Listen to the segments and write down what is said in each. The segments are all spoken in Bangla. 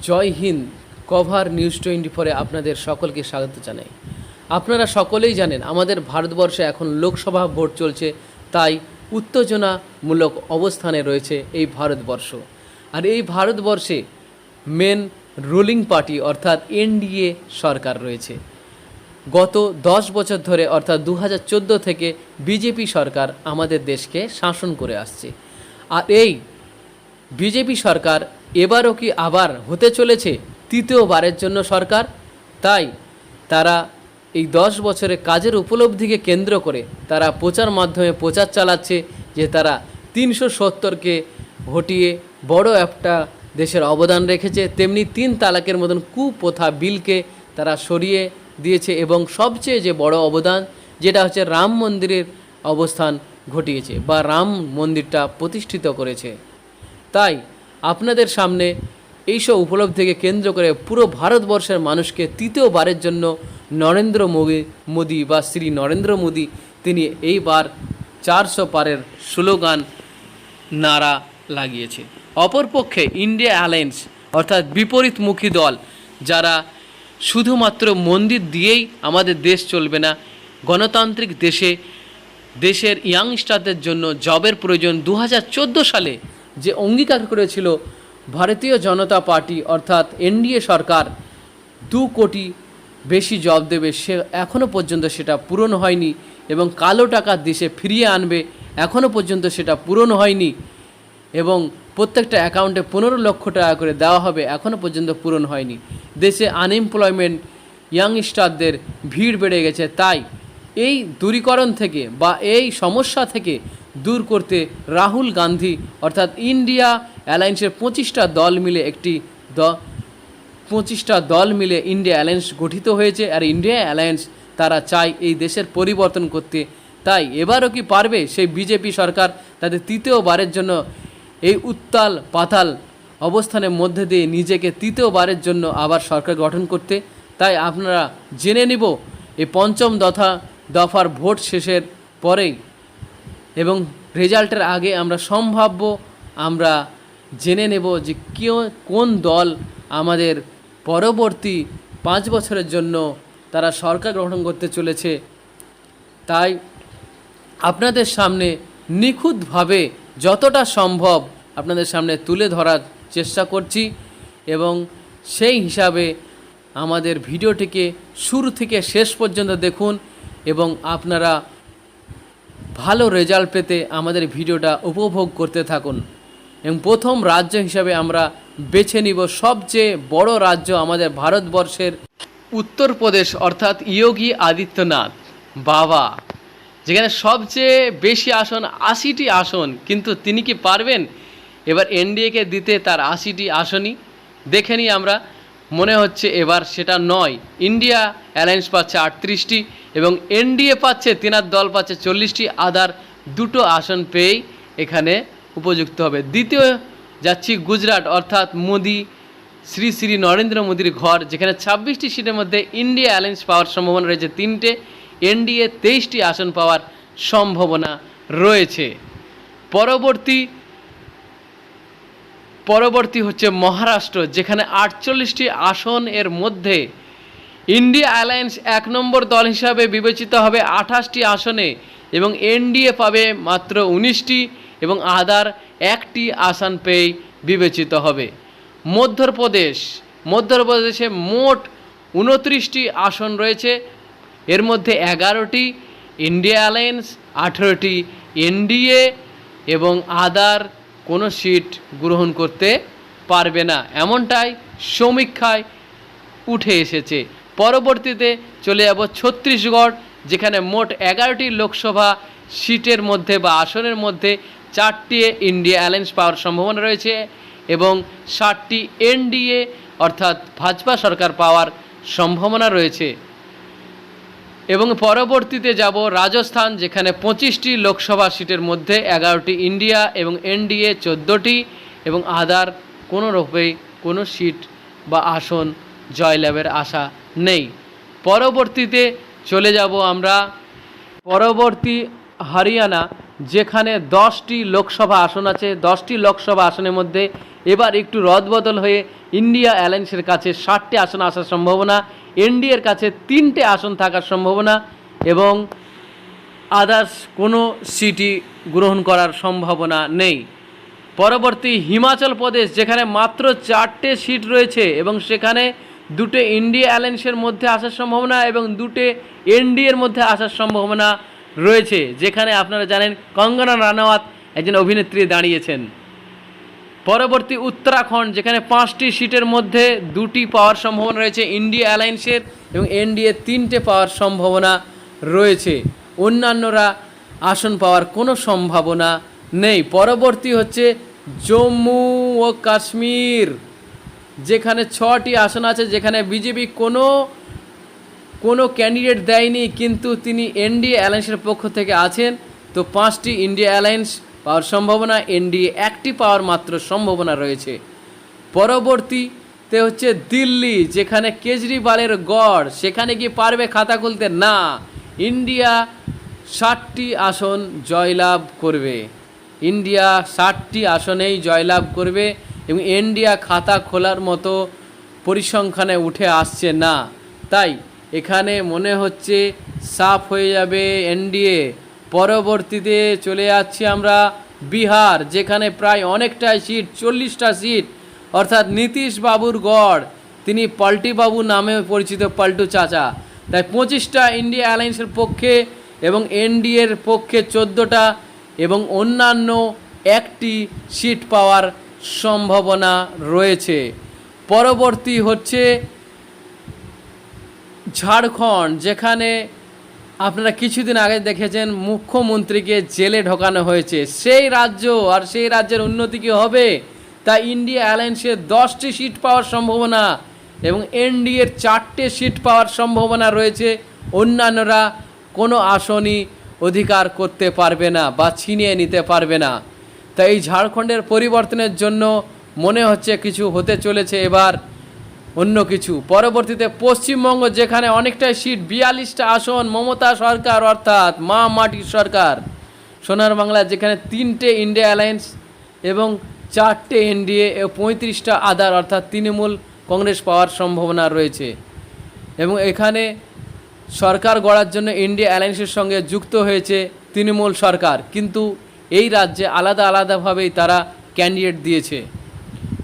জয় হিন্দ। কভার নিউজ 24-এ আপনাদের সকলকে স্বাগত জানাই। আপনারা সকলেই জানেন আমাদের ভারতবর্ষে এখন লোকসভা ভোট চলছে, তাই উত্তেজনামূলক অবস্থানে রয়েছে এই ভারতবর্ষ। আর এই ভারতবর্ষে মেন রুলিং পার্টি অর্থাৎ এনডিএ সরকার রয়েছে। গত 10 বছর ধরে অর্থাৎ 2014 থেকে বিজেপি সরকার আমাদের দেশকে শাসন করে আসছে। আর এই বিজেপি সরকার এবারও কি আবার হতে চলেছে তৃতীয়বারের জন্য সরকার? তাই তারা এই 10 বছরের কাজের উপলব্ধিকে কেন্দ্র করে তারা প্রচার মাধ্যমে প্রচার চালাচ্ছে যে তারা 370কে হটিয়ে বড় একটা দেশের অবদান রেখেছে, তেমনি 3 তালাকের মতন কুপ্রথা বিলকে তারা সরিয়ে দিয়েছে এবং সবচেয়ে যে বড় অবদান যেটা হচ্ছে রাম মন্দিরের অবস্থান ঘটিয়েছে বা রাম মন্দিরটা প্রতিষ্ঠিত করেছে। তাই আপনাদের সামনে এইসব উপলব্ধিকে কেন্দ্র করে পুরো ভারতবর্ষের মানুষকে তৃতীয়বারের জন্য নরেন্দ্র মোদী বা শ্রী নরেন্দ্র মোদী তিনি এইবার 400 পারের স্লোগান নারা লাগিয়েছে। অপরপক্ষে ইন্ডিয়া অ্যালায়েন্স অর্থাৎ বিপরীতমুখী দল, যারা শুধুমাত্র মন্দির দিয়েই আমাদের দেশ চলবে না, গণতান্ত্রিক দেশের ইয়াংস্টারদের জন্য জবের প্রয়োজন 2014 সালে যে অঙ্গীকার করেছিল ভারতীয় জনতা পার্টি অর্থাৎ এনডিএ সরকার 2 কোটি বেশি জব দেবে, সে এখনও পর্যন্ত সেটা পূরণ হয়নি এবং কালো টাকা দেশে ফিরিয়ে আনবে, এখনও পর্যন্ত সেটা পূরণ হয়নি এবং প্রত্যেকটা অ্যাকাউন্টে 15 লক্ষ টাকা করে দেওয়া হবে, এখনও পর্যন্ত পূরণ হয়নি। দেশে আনএমপ্লয়মেন্ট ইয়াংস্টারদের ভিড় বেড়ে গেছে। তাই এই দূরীকরণ থেকে বা এই সমস্যা থেকে দূর করতে রাহুল গান্ধী অর্থাৎ ইন্ডিয়া অ্যালায়েন্সের 25টা দল মিলে 25টা দল মিলে ইন্ডিয়া অ্যালায়েন্স গঠিত হয়েছে। আর ইন্ডিয়া অ্যালায়েন্স তারা চায় এই দেশের পরিবর্তন করতে। তাই এবারও কি পারবে সেই বিজেপি সরকার তাদের তৃতীয়বারের জন্য এই উত্তাল পাতাল অবস্থানের মধ্যে দিয়ে নিজেকে তৃতীয়বারের জন্য আবার সরকার গঠন করতে? তাই আপনারা জেনে নিব এই পঞ্চম দফার ভোট শেষের পরেই এবং রেজাল্টের আগে আমরা জেনে নেব যে কোন দল আমাদের পরবর্তী 5 বছরের জন্য তারা সরকার গঠন করতে চলেছে। তাই আপনাদের সামনে নিখুঁতভাবে যতটা সম্ভব আপনাদের সামনে তুলে ধরার চেষ্টা করছি এবং সেই হিসাবে আমাদের ভিডিওটিকে শুরু থেকে শেষ পর্যন্ত দেখুন এবং আপনারা ভালো রেজাল্ট পেতে আমাদের ভিডিওটা উপভোগ করতে থাকুন। এবং প্রথম রাজ্য হিসাবে আমরা বেছে নিব সবচেয়ে বড় রাজ্য আমাদের ভারতবর্ষের উত্তরপ্রদেশ অর্থাৎ যোগী আদিত্যনাথ বাবা, যেখানে সবচেয়ে বেশি আসন 80টি আসন, কিন্তু তিনি কি পারবেন এবার এনডিএকে দিতে তার 80টি আসনই? দেখে নিই আমরা। মনে হচ্ছে এবার সেটা নয়। ইন্ডিয়া অ্যালায়েন্স পাচ্ছে 38টি এবং এনডিএ পাচ্ছে, তেনার দল পাচ্ছে 40টি, আদার 2টো আসন পেয়েই এখানে উপযুক্ত হবে। দ্বিতীয় যাচ্ছি গুজরাট অর্থাৎ শ্রী নরেন্দ্র মোদীর ঘর, যেখানে 26টি সিটের মধ্যে ইন্ডিয়া অ্যালায়েন্স পাওয়ার সম্ভাবনা রয়েছে 3টে, এনডিএ 23টি আসন পাওয়ার সম্ভাবনা রয়েছে। পরবর্তী হচ্ছে মহারাষ্ট্র, যেখানে 48টি আসন এর মধ্যে ইন্ডিয়া অ্যালায়েন্স 1 নম্বর দল হিসাবে বিবেচিত হবে 28টি আসনে এবং এনডিএ পাবে মাত্র 19টি এবং আদার 1টি আসন পেয়ে বিবেচিত হবে। মধ্যপ্রদেশে মোট 29টি আসন রয়েছে, এর মধ্যে 11টি ইন্ডিয়া অ্যালায়েন্স, 18টি এনডিএ এবং আদার কোনো সিট গ্রহণ করতে পারবে না, এমনটাই সমীক্ষায় উঠে এসেছে। পরবর্তীতে চলে যাব ছত্তিশগড়, যেখানে মোট 11টি লোকসভা সিটের মধ্যে বা আসনের মধ্যে 4টি ইন্ডিয়া অ্যালায়েন্স পাওয়ার সম্ভাবনা রয়েছে এবং 7টি এনডিএ অর্থাৎ ভাজপা সরকার পাওয়ার সম্ভাবনা রয়েছে। এবং পরবর্তীতে যাব রাজস্থান, যেখানে 25টি লোকসভা সিটের মধ্যে 11টি ইন্ডিয়া এবং এনডিএ 14টি এবং আদার কোনোরূপেই কোনো সিট বা আসন জয়লাভের আশা নেই। পরবর্তীতে চলে যাব আমরা হরিয়ানা, যেখানে 10টি লোকসভা আসন আছে। 10টি লোকসভা আসনের মধ্যে এবার একটু রদবদল হয়ে ইন্ডিয়া অ্যালায়েন্সের কাছে 60টি আসন আসার সম্ভাবনা, এনডিএর কাছে 3টে আসন থাকার সম্ভাবনা এবং আদার্স কোনো সিটি গ্রহণ করার সম্ভাবনা নেই। পরবর্তী হিমাচল প্রদেশ, যেখানে মাত্র 4টে সিট রয়েছে এবং সেখানে 2টে ইন্ডিয়া অ্যালায়েন্সের মধ্যে আসার সম্ভাবনা এবং 2টে এনডিএর মধ্যে আসার সম্ভাবনা রয়েছে, যেখানে আপনারা জানেন কঙ্গনা রানাওয়াত একজন অভিনেত্রী দাঁড়িয়েছেন। পরবর্তী উত্তরাখণ্ড, যেখানে 5টি সিটের মধ্যে 2টি পাওয়ার সম্ভাবনা রয়েছে ইন্ডিয়া অ্যালায়েন্সের এবং এনডিএ 3টে পাওয়ার সম্ভাবনা রয়েছে, অন্যান্যরা আসন পাওয়ার কোনো সম্ভাবনা নেই। পরবর্তী হচ্ছে জম্মু ও কাশ্মীর, যেখানে 6টি আসন আছে, যেখানে বিজেপি কোনো ক্যান্ডিডেট দেয়নি, কিন্তু তিনি এনডিএ অ্যালায়েন্সের পক্ষ থেকে আছেন। তো 5টি ইন্ডিয়া অ্যালায়েন্স পাওয়ার সম্ভাবনা, এনডিএ 1টি পাওয়ার মাত্র সম্ভাবনা রয়েছে। পরবর্তীতে হচ্ছে দিল্লি, যেখানে কেজরিওয়ালের গড়, সেখানে কি পারবে খাতা খুলতে? না, ইন্ডিয়া 60টি আসন জয়লাভ করবে। ইন্ডিয়া 60টি আসনেই জয়লাভ করবে এবং ইন্ডিয়া খাতা খোলার মতো পরিসংখ্যানে উঠে আসছে না। তাই এখানে মনে হচ্ছে সাফ হয়ে যাবে এনডিএ। পরবর্তীতে চলে যাচ্ছি আমরা বিহার, যেখানে প্রায় অনেকটাই সিট, 40টা সিট, অর্থাৎ নীতিশ বাবুর গড়, তিনি পাল্টি বাবু নামে পরিচিত, পাল্টু চাচা। তাই 25টা ইন্ডিয়া অ্যালায়েন্সের পক্ষে এবং এনডিএর পক্ষে 14টা এবং অন্যান্য 1টি সিট পাওয়ার সম্ভাবনা রয়েছে। পরবর্তী হচ্ছে ঝাড়খণ্ড, যেখানে আপনারা কিছুদিন আগে দেখেছেন মুখ্যমন্ত্রীকে জেলে ঢোকানো হয়েছে। সেই রাজ্য আর সেই রাজ্যের উন্নতি কি হবে? তাই ইন্ডিয়া অ্যালায়েন্সের 10টি সিট পাওয়ার সম্ভাবনা এবং এনডিএর 4টে সিট পাওয়ার সম্ভাবনা রয়েছে, অন্যান্যরা কোনো আসনই অধিকার করতে পারবে না বা ছিনিয়ে নিতে পারবে না। তাই এই ঝাড়খণ্ডের পরিবর্তনের জন্য মনে হচ্ছে কিছু হতে চলেছে এবার অন্য কিছু। পরবর্তীতে পশ্চিমবঙ্গ, যেখানে অনেকটাই সিট, 42টা আসন, মমতা সরকার অর্থাৎ মা মাটির সরকার, সোনার বাংলা, যেখানে 3টে ইন্ডিয়া অ্যালায়েন্স এবং 4টে এনডিএ ও 35টা আদার অর্থাৎ তৃণমূল কংগ্রেস পাওয়ার সম্ভাবনা রয়েছে এবং এখানে সরকার গড়ার জন্য ইন্ডিয়া অ্যালায়েন্সের সঙ্গে যুক্ত হয়েছে তৃণমূল সরকার, কিন্তু এই রাজ্যে আলাদা আলাদাভাবেই তারা ক্যান্ডিডেট দিয়েছে।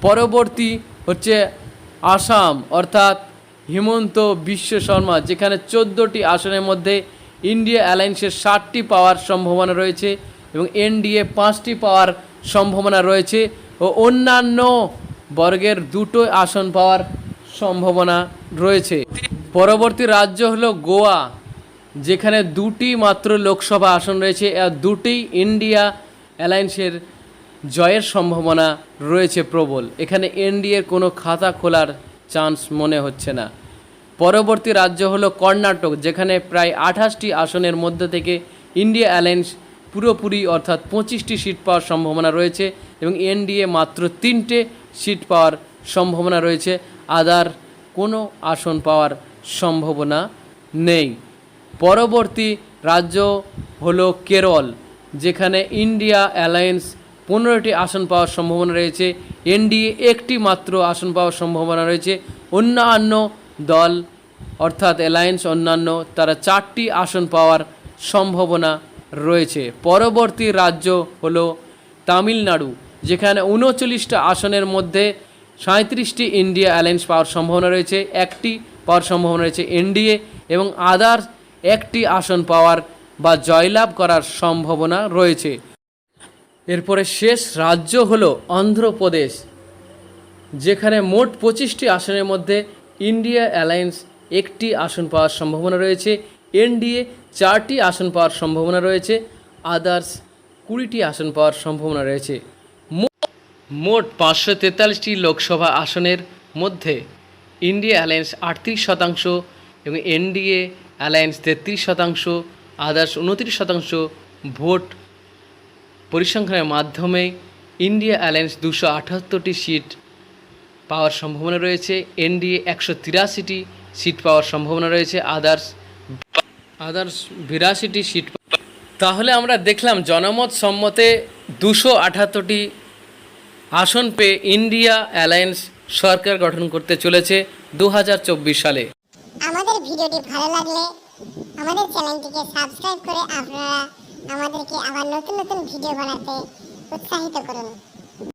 পরবর্তী হচ্ছে আসাম, অর্থাৎ হিমন্ত বিশ্ব শর্মা, যেখানে 14টি আসনের মধ্যে ইন্ডিয়া অ্যালায়েন্সের 60টি পাওয়ার সম্ভাবনা রয়েছে এবং এনডিএ 5টি পাওয়ার সম্ভাবনা রয়েছে ও অন্যান্য বর্গের 2টো আসন পাওয়ার সম্ভাবনা রয়েছে। পরবর্তী রাজ্য হলো গোয়া, যেখানে 2টি মাত্র লোকসভা আসন রয়েছে আর 2টি ইন্ডিয়া অ্যালায়েন্সের জয়ের সম্ভাবনা রয়েছে প্রবল। এখানে এনডিএর কোনো খাতা খোলার চান্স মনে হচ্ছে না। পরবর্তী রাজ্য হলো কর্ণাটক, যেখানে প্রায় 28টি আসনের মধ্য থেকে ইন্ডিয়া অ্যালায়েন্স পুরোপুরি অর্থাৎ 25টি সিট পাওয়ার সম্ভাবনা রয়েছে এবং এনডিএ মাত্র 3টে সিট পাওয়ার সম্ভাবনা রয়েছে, আদার কোনো আসন পাওয়ার সম্ভাবনা নেই। পরবর্তী রাজ্য হলো কেরল, যেখানে ইন্ডিয়া অ্যালায়েন্স 15টি আসন পাওয়ার সম্ভাবনা রয়েছে, এনডিএ 1টি মাত্র আসন পাওয়ার সম্ভাবনা রয়েছে, অন্যান্য দল অর্থাৎ অ্যালায়েন্স অন্যান্য তারা 4টি আসন পাওয়ার সম্ভাবনা রয়েছে। পরবর্তী রাজ্য হলো তামিলনাড়ু, যেখানে 39টা আসনের মধ্যে 37টি ইন্ডিয়া অ্যালায়েন্স পাওয়ার সম্ভাবনা রয়েছে, 1টি পাওয়ার সম্ভাবনা রয়েছে এনডিএ এবং আদার্স 1টি আসন পাওয়ার বা জয়লাভ করার সম্ভাবনা রয়েছে। এরপরে শেষ রাজ্য হলো অন্ধ্রপ্রদেশ, যেখানে মোট 25টি আসনের মধ্যে ইন্ডিয়া অ্যালায়েন্স 1টি আসন পাওয়ার সম্ভাবনা রয়েছে, এনডিএ 4টি আসন পাওয়ার সম্ভাবনা রয়েছে, আদার্স 20টি আসন পাওয়ার সম্ভাবনা রয়েছে। মোট 543টি লোকসভা আসনের মধ্যে ইন্ডিয়া অ্যালায়েন্স 38% এবং এনডিএ অ্যালায়েন্স 33%, আদার্স 29% ভোট পরিসংখ্যানের মাধ্যমে ইন্ডিয়া অ্যালায়েন্স 278টি সিট পাওয়ার সম্ভাবনা রয়েছে, এনডিএ 183টি সিট পাওয়ার সম্ভাবনা রয়েছে, আদার্স 82টি সিট তাহলে আমরা দেখলাম জনমত সম্মতে 278টি আসন পেয়ে ইন্ডিয়া অ্যালায়েন্স সরকার গঠন করতে চলেছে 2024 সালে। আমাদের ভিডিওটি ভালো লাগলে আমাদের চ্যানেলটিকে সাবস্ক্রাইব করে আপনারা আমাদেরকে আবার নতুন নতুন ভিডিও বানাতে উৎসাহিত করুন।